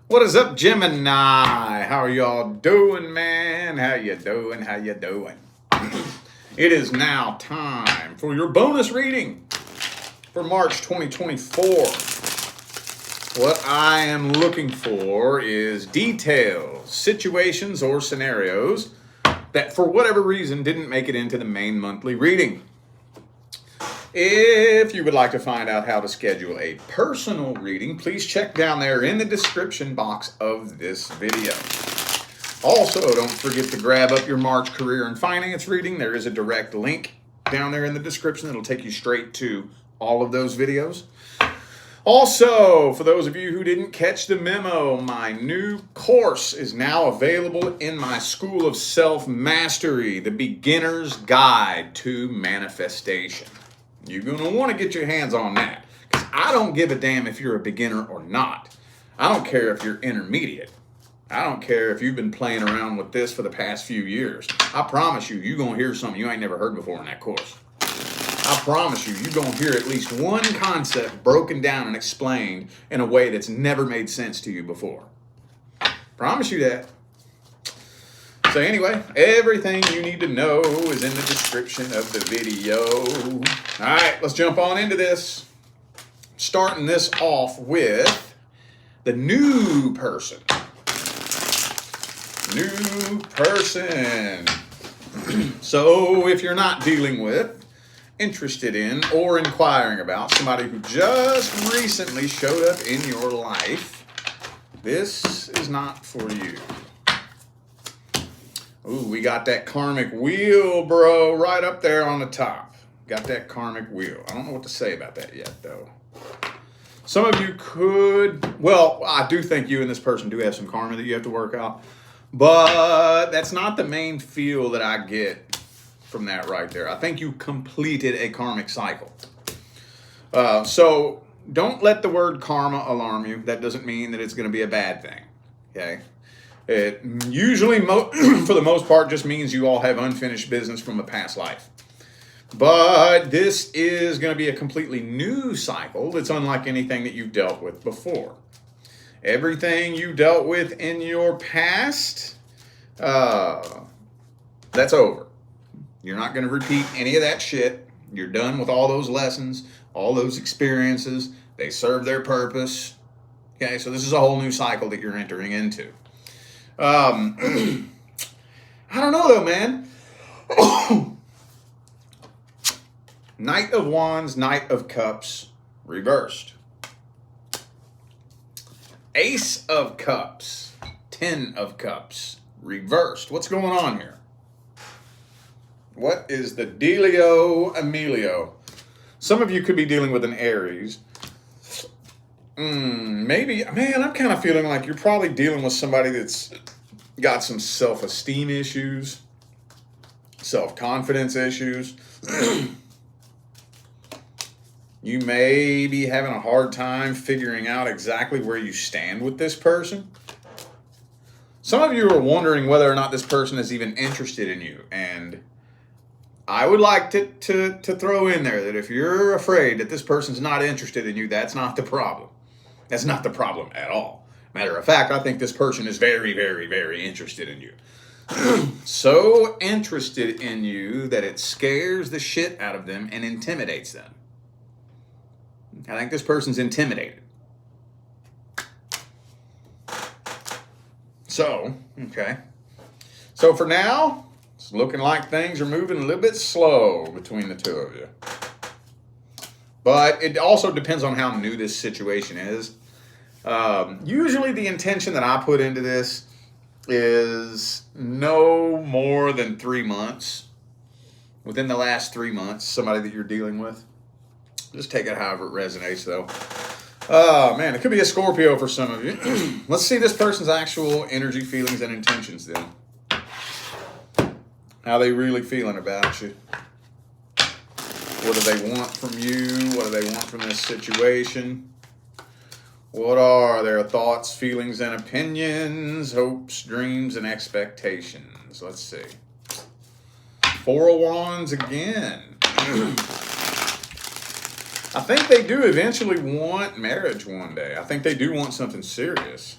What is up, Gemini? How are y'all doing, man? How you doing? How you doing? It is now time for your bonus reading for March 2024. What I am looking for is details, situations, or scenarios that for whatever reason didn't make it into the main monthly reading. If you would like to find out how to schedule a personal reading, please check down there in the description box of this video. Also, don't forget to grab up your March career and finance reading. There is a direct link down there in the description that'll take you straight to all of those videos. Also, for those of you who didn't catch the memo, my new course is now available in my School of Self-Mastery, the Beginner's Guide to Manifestation. You're going to want to get your hands on that, because I don't give a damn if you're a beginner or not. I don't care if you're intermediate. I don't care if you've been playing around with this for the past few years. I promise you, you're going to hear something you ain't never heard before in that course. I promise you, you're going to hear at least one concept broken down and explained in a way that's never made sense to you before. Promise you that. So anyway, everything you need to know is in the description of the video. All right, let's jump on into this. Starting this off with the new person. New person. So if you're not dealing with, interested in, or inquiring about somebody who just recently showed up in your life, this is not for you. Ooh, we got that karmic wheel, bro, right up there on the top. Got that karmic wheel. I don't know what to say about that yet, though. Some of you could, well, I do think you and this person do have some karma that you have to work out, but that's not the main feel that I get from that right there. I think you completed a karmic cycle. So don't let the word karma alarm you. That doesn't mean that it's going to be a bad thing, okay? It usually, for the most part, just means you all have unfinished business from a past life. But this is going to be a completely new cycle that's unlike anything that you've dealt with before. Everything you dealt with in your past, that's over. You're not going to repeat any of that shit. You're done with all those lessons, all those experiences. They serve their purpose. Okay, so this is a whole new cycle that you're entering into. I don't know though, man. Knight of Wands, Knight of Cups, reversed. Ace of Cups, Ten of Cups, reversed. What's going on here? What is the dealio Emilio? Some of you could be dealing with an Aries. Maybe, man, I'm kind of feeling like you're probably dealing with somebody that's got some self-esteem issues, self-confidence issues. You may be having a hard time figuring out exactly where you stand with this person. Some of you are wondering whether or not this person is even interested in you. And I would like to throw in there that if you're afraid that this person's not interested in you, that's not the problem. That's not the problem at all. Matter of fact, I think this person is very, very, very interested in you. So interested in you that it scares the shit out of them and intimidates them. I think this person's intimidated. So, okay. So for now, it's looking like things are moving a little bit slow between the two of you. But it also depends on how new this situation is. Usually the intention that I put into this is no more than 3 months. Within the last 3 months, somebody that you're dealing with. Just take it however it resonates, though. Oh, man, it could be a Scorpio for some of you. Let's see this person's actual energy, feelings, and intentions, then. How they really feeling about you. What do they want from you? What do they want from this situation? What are their thoughts, feelings, and opinions, hopes, dreams, and expectations? Let's see. Four of Wands again. I think they do eventually want marriage one day. I think they do want something serious.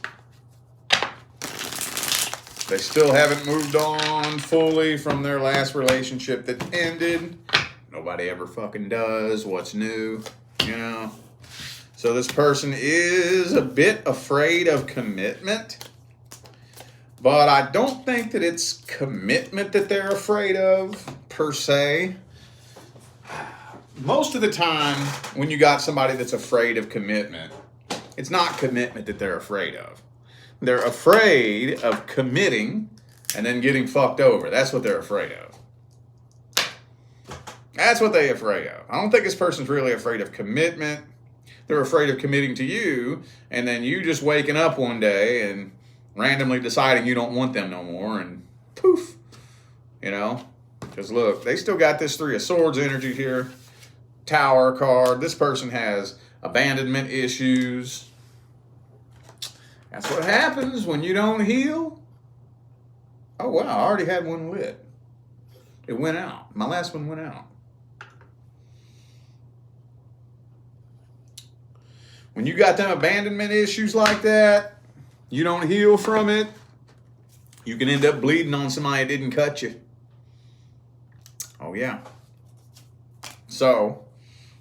They still haven't moved on fully from their last relationship that ended. Nobody ever fucking does. What's new, you know? So this person is a bit afraid of commitment, but I don't think that it's commitment that they're afraid of, per se. Most of the time, when you got somebody that's afraid of commitment, it's not commitment that they're afraid of. They're afraid of committing and then getting fucked over. That's what they're afraid of. That's what they're afraid of. I don't think this person's really afraid of commitment. They're afraid of committing to you, and then you just waking up one day and randomly deciding you don't want them no more, and poof, you know? Because look, they still got this Three of Swords energy here. Tower card. This person has abandonment issues. That's what happens when you don't heal. Oh, wow, I already had one lit. It went out. My last one went out. When you got them abandonment issues like that, you don't heal from it, you can end up bleeding on somebody that didn't cut you. Oh, yeah. So,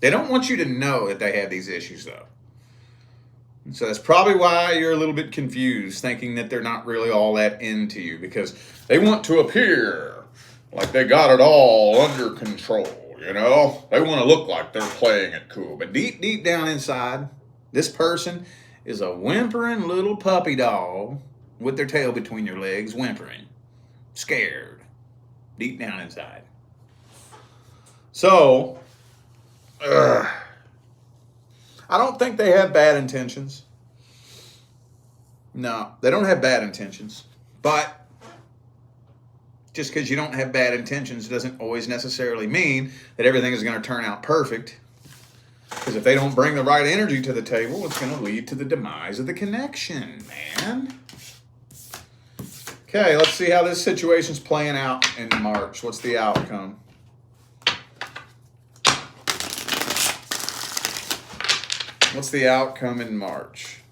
they don't want you to know that they have these issues, though. So that's probably why you're a little bit confused, thinking that they're not really all that into you, because they want to appear like they got it all under control, you know? They want to look like they're playing it cool. But deep, deep down inside, this person is a whimpering little puppy dog with their tail between their legs, whimpering, scared, deep down inside. So, I don't think they have bad intentions. No, they don't have bad intentions. But just because you don't have bad intentions doesn't always necessarily mean that everything is going to turn out perfect. Because if they don't bring the right energy to the table, it's going to lead to the demise of the connection, man. Okay, let's see how this situation's playing out in March. What's the outcome? What's the outcome in March?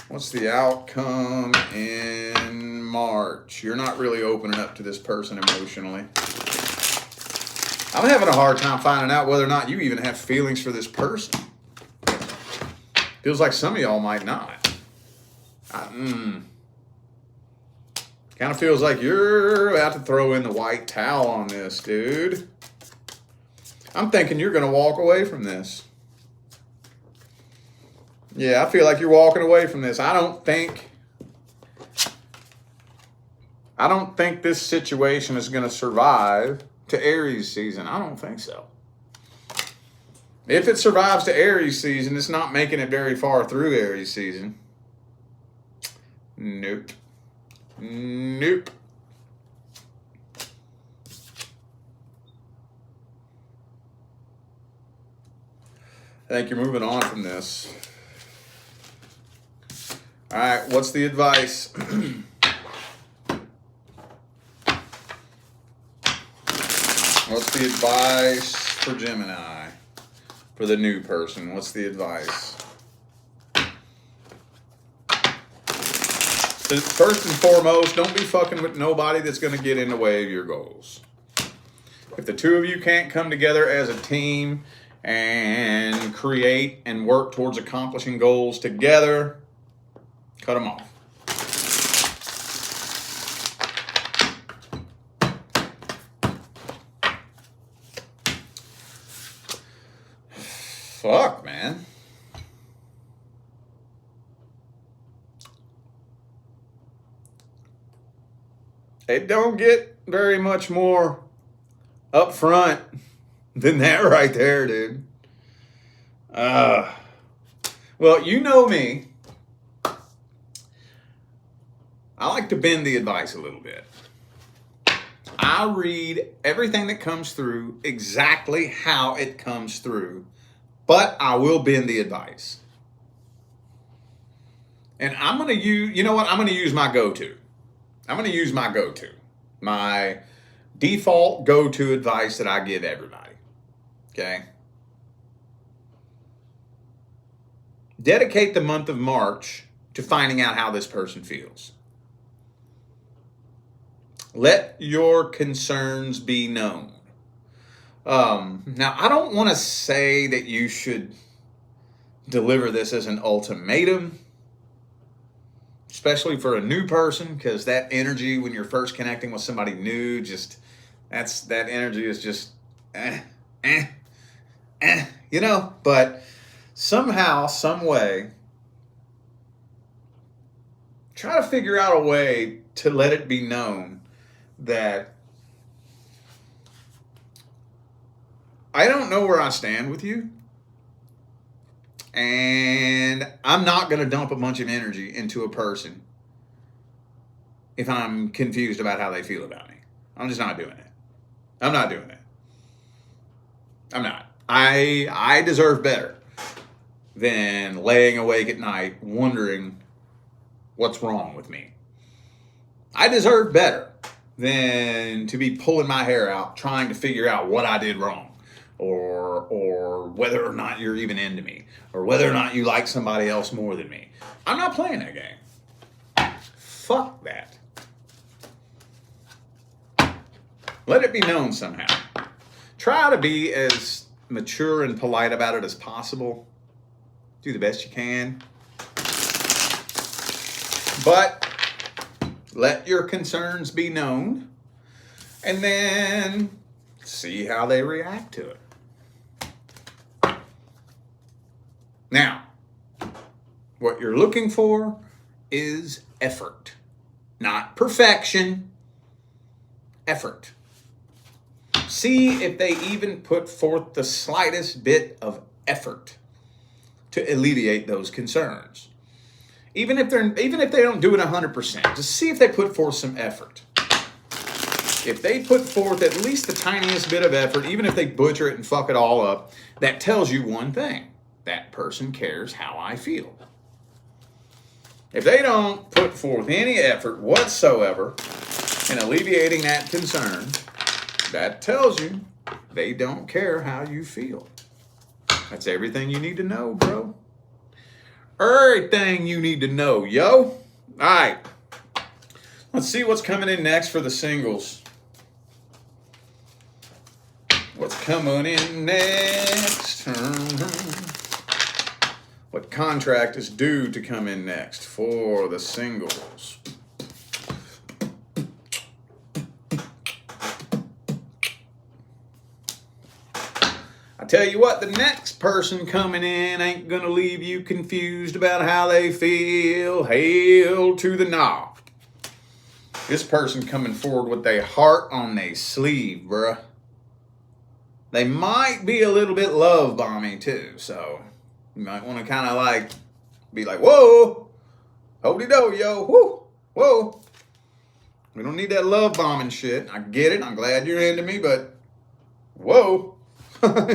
What's the outcome in March? You're not really opening up to this person emotionally. I'm having a hard time finding out whether or not you even have feelings for this person. Feels like some of y'all might not. Kind of feels like you're about to throw in the white towel on this, dude. I'm thinking you're going to walk away from this. Yeah, I feel like you're walking away from this. I don't think this situation is going to survive to Aries season. I don't think so. If it survives to Aries season, it's not making it very far through Aries season. Nope. Nope. I think you're moving on from this. All right, what's the advice? What's the advice for Gemini? For the new person, what's the advice? First and foremost, don't be fucking with nobody that's going to get in the way of your goals. If the two of you can't come together as a team and create and work towards accomplishing goals together, cut them off. Fuck, man. It don't get very much more upfront than that right there, dude. Well, you know me. I like to bend the advice a little bit. I read everything that comes through exactly how it comes through, but I will bend the advice. And I'm going to use, you know what? I'm going to use my go-to. I'm going to use my go-to. My default go-to advice that I give everybody. Okay? Dedicate the month of March to finding out how this person feels. Let your concerns be known. Now, I don't want to say that you should deliver this as an ultimatum, especially for a new person, because that energy when you're first connecting with somebody new, that energy is just, but somehow, some way, try to figure out a way to let it be known that I don't know where I stand with you, and I'm not going to dump a bunch of energy into a person if I'm confused about how they feel about me. I'm just not doing it. I'm not doing it. I'm not. I deserve better than laying awake at night wondering what's wrong with me. I deserve better than to be pulling my hair out trying to figure out what I did wrong, or whether or not you're even into me, or whether or not you like somebody else more than me. I'm not playing that game. Fuck that. Let it be known somehow. Try to be as mature and polite about it as possible. Do the best you can. But let your concerns be known, and then see how they react to it. Now, what you're looking for is effort, not perfection. Effort. See if they even put forth the slightest bit of effort to alleviate those concerns. Even if they don't do it 100%, just see if they put forth some effort. If they put forth at least the tiniest bit of effort, even if they butcher it and fuck it all up, that tells you one thing: that person cares how I feel. If they don't put forth any effort whatsoever in alleviating that concern, that tells you they don't care how you feel. That's everything you need to know, bro. Everything you need to know, yo. All right. Let's see what's coming in next for the singles. What's coming in next? What contract is due to come in next for the singles? I tell you what, the next person coming in ain't gonna leave you confused about how they feel. Hail to the nah. This person coming forward with their heart on their sleeve, bruh. They might be a little bit love bombing too, so you might want to kind of be like, whoa, hold-de-do, yo, whoo, whoa. We don't need that love bombing shit. I get it. I'm glad you're into me, but whoa,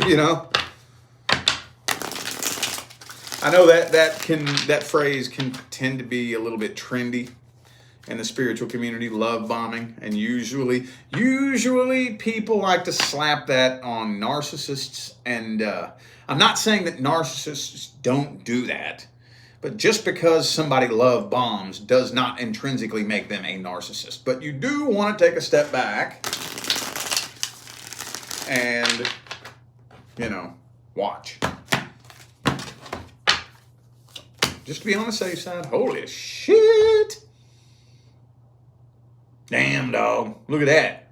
you know. I know that phrase can tend to be a little bit trendy in the spiritual community, love bombing, and usually people like to slap that on narcissists, and I'm not saying that narcissists don't do that, but just because somebody love bombs does not intrinsically make them a narcissist. But you do want to take a step back and, watch. Just to be on the safe side. Holy shit! Damn, dog. Look at that.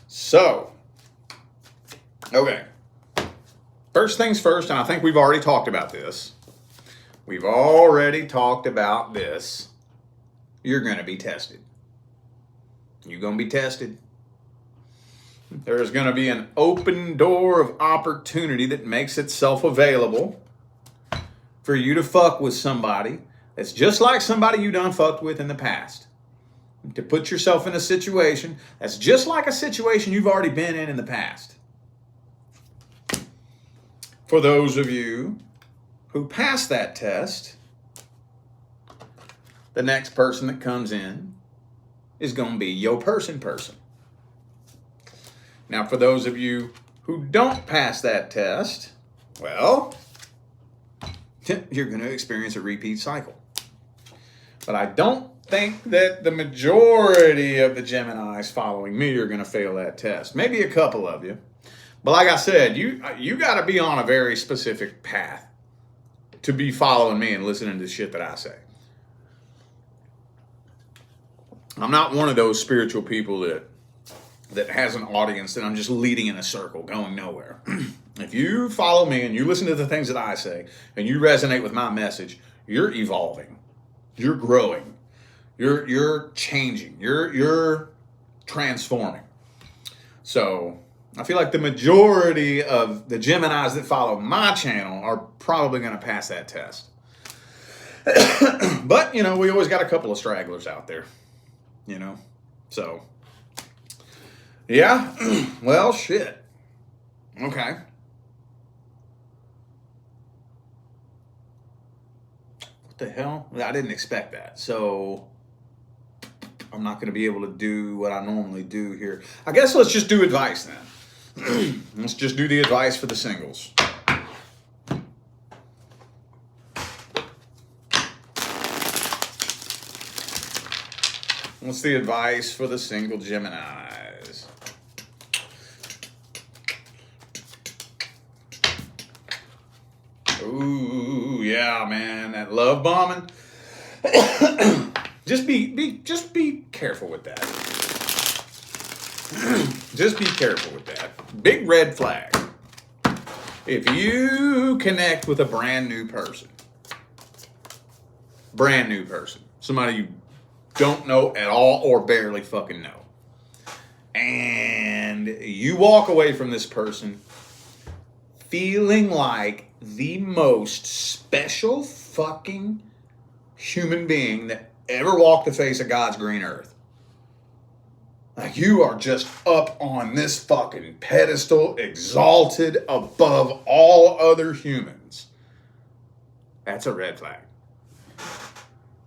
So, okay. First things first, and I think we've already talked about this. You're going to be tested. You're going to be tested. There's going to be an open door of opportunity that makes itself available for you to fuck with somebody that's just like somebody you done fucked with in the past. To put yourself in a situation that's just like a situation you've already been in the past. For those of you who pass that test, the next person that comes in is going to be your person. Now, for those of you who don't pass that test, well, you're going to experience a repeat cycle. But I don't think that the majority of the Geminis following me are going to fail that test. Maybe a couple of you. But like I said, you got to be on a very specific path to be following me and listening to the shit that I say. I'm not one of those spiritual people that has an audience that I'm just leading in a circle, going nowhere. If you follow me and you listen to the things that I say and you resonate with my message, you're evolving. You're growing. You're changing. You're transforming. So I feel like the majority of the Geminis that follow my channel are probably going to pass that test. But, we always got a couple of stragglers out there, So, yeah. Well, shit. Okay. The hell? I didn't expect that. So I'm not going to be able to do what I normally do here. I guess let's just do advice then. Let's just do the advice for the singles. What's the advice for the single Geminis? Ooh, yeah, man, that love bombing. Just be careful with that. Just be careful with that. Big red flag. If you connect with a brand new person, somebody you don't know at all or barely fucking know, and you walk away from this person feeling like the most special fucking human being that ever walked the face of God's green earth. Like you are just up on this fucking pedestal, exalted above all other humans. That's a red flag.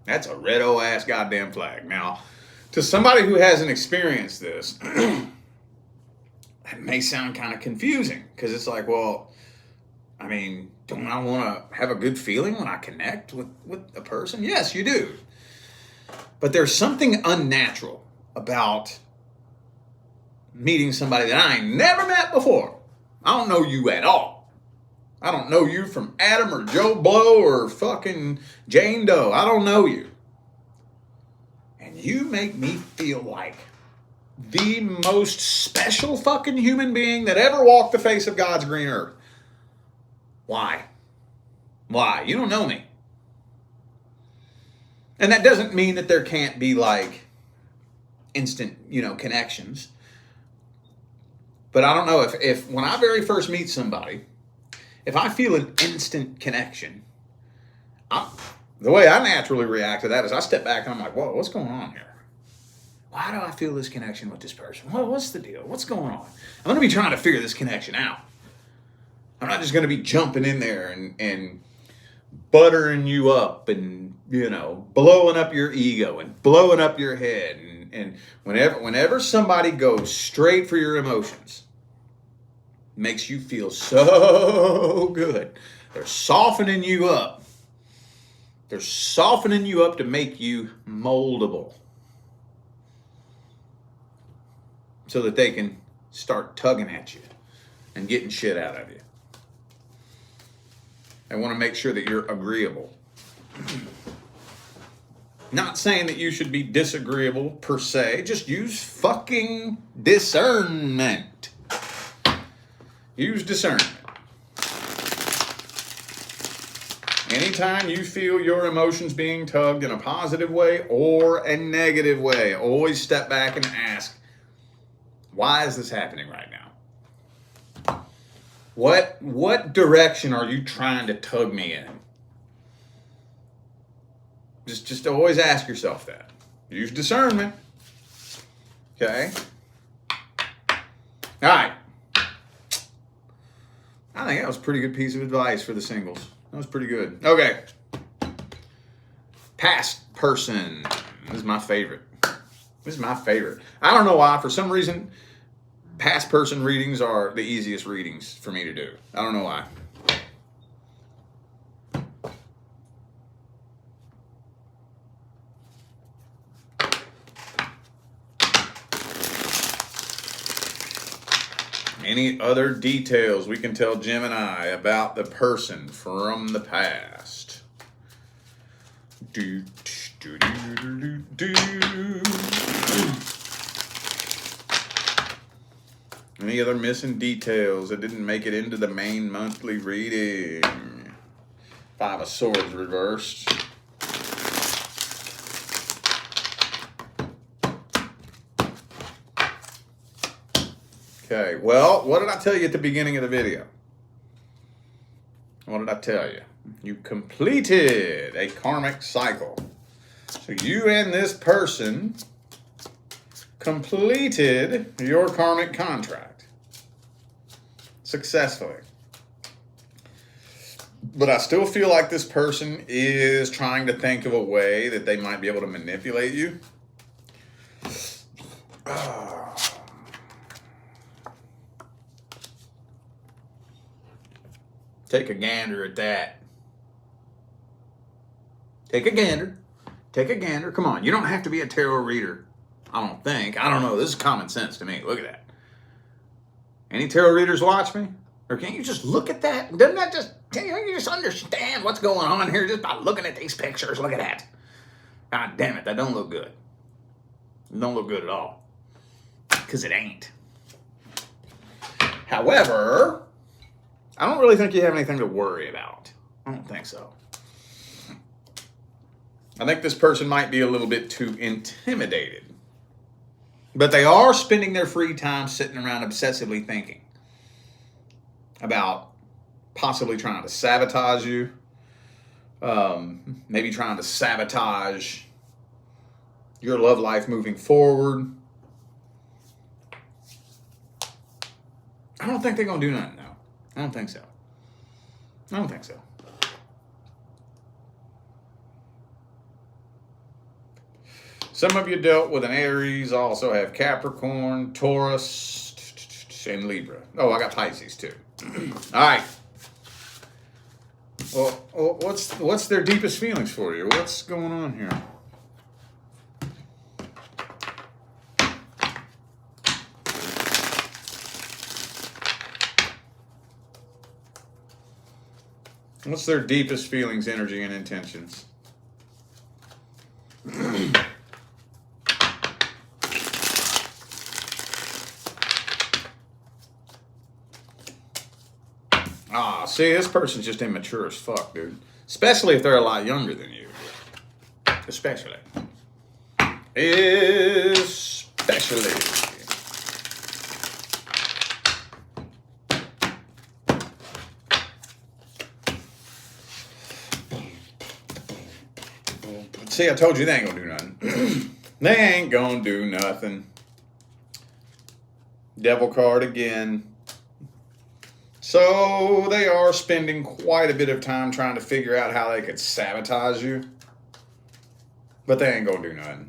That's a red-o-ass goddamn flag. Now, to somebody who hasn't experienced this, that may sound kind of confusing because it's like, well, I mean, don't I want to have a good feeling when I connect with a person? Yes, you do. But there's something unnatural about meeting somebody that I ain't never met before. I don't know you at all. I don't know you from Adam or Joe Blow or fucking Jane Doe. I don't know you. And you make me feel like the most special fucking human being that ever walked the face of God's green earth. Why? Why? You don't know me. And that doesn't mean that there can't be like instant, connections. But I don't know if when I very first meet somebody, if I feel an instant connection, the way I naturally react to that is I step back and I'm like, whoa, what's going on here? Why do I feel this connection with this person? What's the deal? What's going on? I'm going to be trying to figure this connection out. I'm not just going to be jumping in there and buttering you up and, blowing up your ego and blowing up your head. And whenever somebody goes straight for your emotions, makes you feel so good. They're softening you up. They're softening you up to make you moldable so that they can start tugging at you and getting shit out of you. They want to make sure that you're agreeable. Not saying that you should be disagreeable per se. Just use fucking discernment. Use discernment. Anytime you feel your emotions being tugged in a positive way or a negative way, always step back and ask, why is this happening right now? What direction are you trying to tug me in? Just always ask yourself that. Use discernment. Okay? All right. I think that was a pretty good piece of advice for the singles. That was pretty good. Okay. Past person. This is my favorite. This is my favorite. I don't know why. For some reason, past person readings are the easiest readings for me to do. I don't know why. Any other details we can tell Gemini about the person from the past? Any other missing details that didn't make it into the main monthly reading? Five of Swords reversed. Okay, well, what did I tell you at the beginning of the video? What did I tell you? You completed a karmic cycle. So you and this person completed your karmic contract successfully. But I still feel like this person is trying to think of a way that they might be able to manipulate you. Take a gander at that. Take a gander. Take a gander. Come on. You don't have to be a tarot reader. I don't think. I don't know. This is common sense to me. Look at that. Any tarot readers watch me? Or can't you just look at that? Doesn't that just, can you just understand what's going on here just by looking at these pictures? Look at that. God damn it. That don't look good. It don't look good at all. Because it ain't. However, I don't really think you have anything to worry about. I don't think so. I think this person might be a little bit too intimidated. But they are spending their free time sitting around obsessively thinking about possibly trying to sabotage you. Maybe trying to sabotage your love life moving forward. I don't think they're going to do nothing, though. I don't think so. I don't think so. Some of you dealt with an Aries, also have Capricorn, Taurus, and Libra. Oh, I got Pisces too. All right. Well, what's their deepest feelings for you? What's going on here? What's their deepest feelings, energy, and intentions? See, this person's just immature as fuck, dude. Especially if they're a lot younger than you. Especially. See, I told you they ain't gonna do nothing. They ain't gonna do nothing. Devil card again. So they are spending quite a bit of time trying to figure out how they could sabotage you. But they ain't gonna do nothing.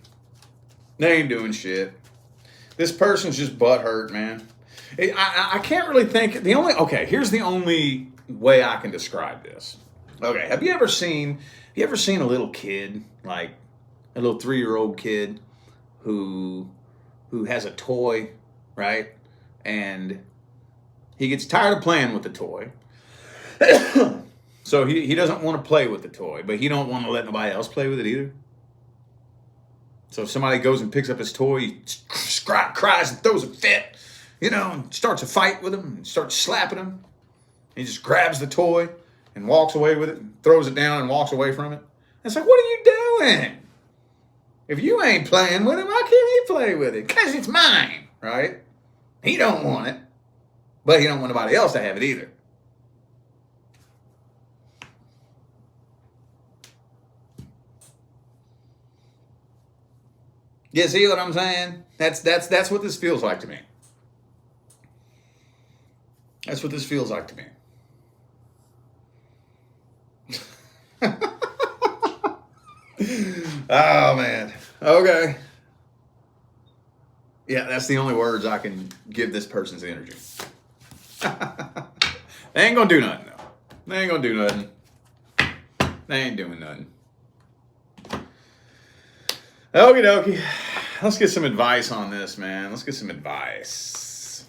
They ain't doing shit. This person's just butthurt, man. I can't really think. Here's the only way I can describe this. Okay, have you ever seen a little kid, like a little 3-year-old kid who has a toy, right? And he gets tired of playing with the toy. So he doesn't want to play with the toy, but he don't want to let nobody else play with it either. So if somebody goes and picks up his toy, he cries and throws a fit, and starts a fight with him and starts slapping him. He just grabs the toy and walks away with it, and throws it down and walks away from it. It's like, what are you doing? If you ain't playing with it, why can't he play with it? Because it's mine, right? He don't want it, but he don't want nobody else to have it either. You see what I'm saying? That's what this feels like to me. That's what this feels like to me. Oh, man. Okay. Yeah, that's the only words I can give this person's energy. They ain't gonna do nothing, though. They ain't gonna do nothing. They ain't doing nothing. Okie dokie. Let's get some advice on this, man. Let's get some advice.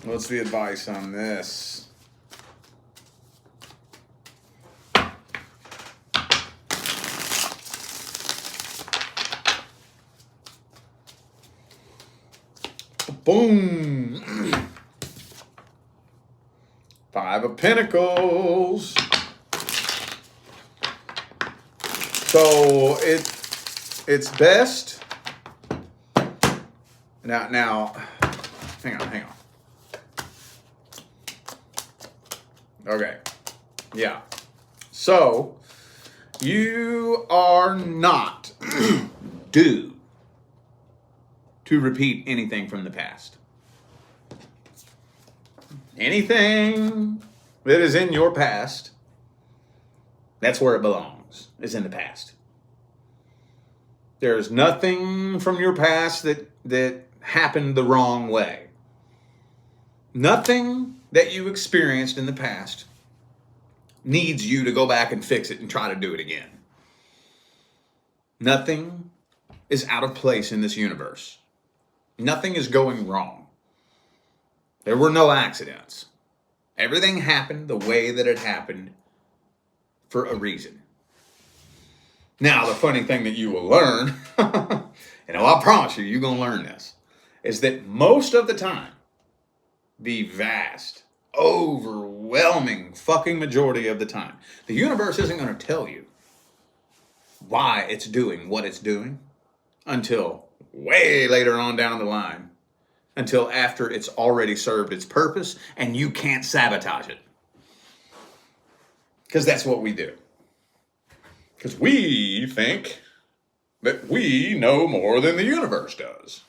What's the advice on this? Boom. Five of Pentacles. So it's best. Now, hang on. Okay. Yeah. So you are not due to repeat anything from the past. Anything that is in your past, that's where it belongs, is in the past. There's nothing from your past that happened the wrong way. Nothing that you experienced in the past needs you to go back and fix it and try to do it again. Nothing is out of place in this universe. Nothing is going wrong. There were no accidents. Everything happened the way that it happened for a reason. Now, the funny thing that you will learn, and I promise you're going to learn this, is that most of the time, the vast, overwhelming fucking majority of the time, the universe isn't going to tell you why it's doing what it's doing until way later on down the line. Until after it's already served its purpose and you can't sabotage it. Because that's what we do. Because we think that we know more than the universe does.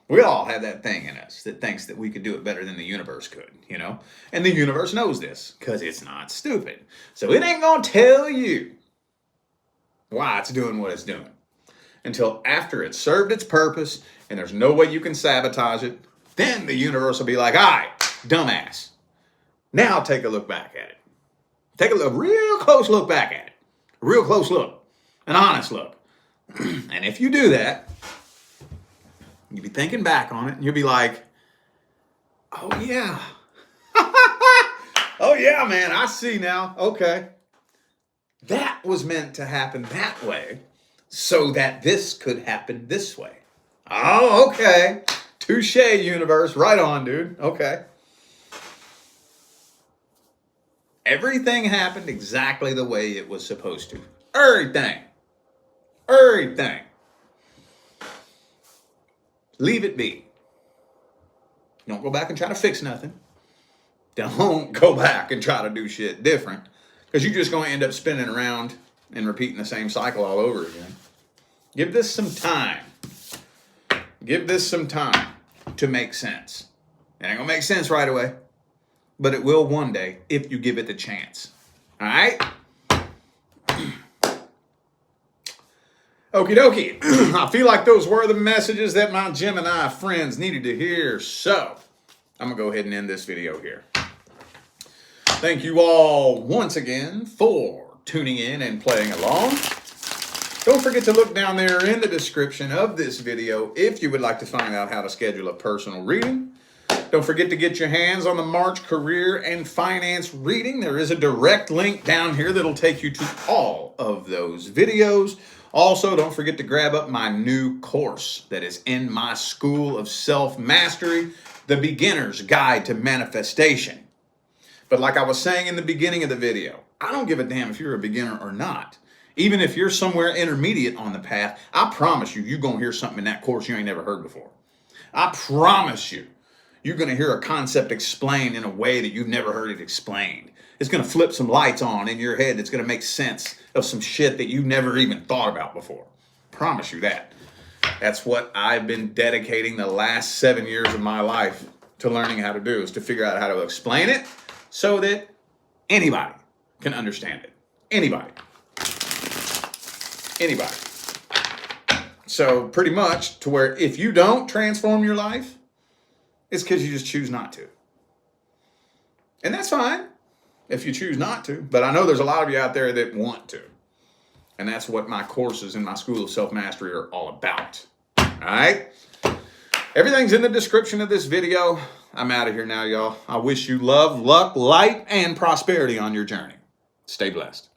We all have that thing in us that thinks that we could do it better than the universe could, you know? And the universe knows this because it's not stupid. So it ain't going to tell you why it's doing what it's doing until after it's served its purpose and there's no way you can sabotage it. Then the universe will be like, all right, dumbass. Now take a look back at it. Take a real close look back at it. A real close look. An honest look. And if you do that, you'll be thinking back on it and you'll be like, oh yeah. Oh yeah, man, I see now. Okay. That was meant to happen that way so that this could happen this way. Oh, okay. Touche, universe. Right on, dude. Okay. Everything happened exactly the way it was supposed to. Everything. Leave it be. Don't go back and try to fix nothing. Don't go back and try to do shit different. Because you're just going to end up spinning around and repeating the same cycle all over again. Give this some time. Give this some time to make sense. It ain't going to make sense right away. But it will one day if you give it the chance. All right? Okie dokie. I feel like those were the messages that my Gemini friends needed to hear. So, I'm going to go ahead and end this video here. Thank you all once again for tuning in and playing along. Don't forget to look down there in the description of this video if you would like to find out how to schedule a personal reading. Don't forget to get your hands on the March career and finance reading. There is a direct link down here that'll take you to all of those videos. Also, don't forget to grab up my new course that is in my School of Self-Mastery, The Beginner's Guide to Manifestation. But like I was saying in the beginning of the video, I don't give a damn if you're a beginner or not. Even if you're somewhere intermediate on the path, I promise you're going to hear something in that course you ain't never heard before. I promise you're going to hear a concept explained in a way that you've never heard it explained. It's going to flip some lights on in your head that's going to make sense of some shit that you've never even thought about before. Promise you that. That's what I've been dedicating the last 7 years of my life to learning how to do, is to figure out how to explain it so that anybody can understand it. Anybody. Anybody. So pretty much to where if you don't transform your life, it's because you just choose not to. And that's fine if you choose not to. But I know there's a lot of you out there that want to. And that's what my courses in my School of Self-Mastery are all about. All right? Everything's in the description of this video. I'm out of here now, y'all. I wish you love, luck, light, and prosperity on your journey. Stay blessed.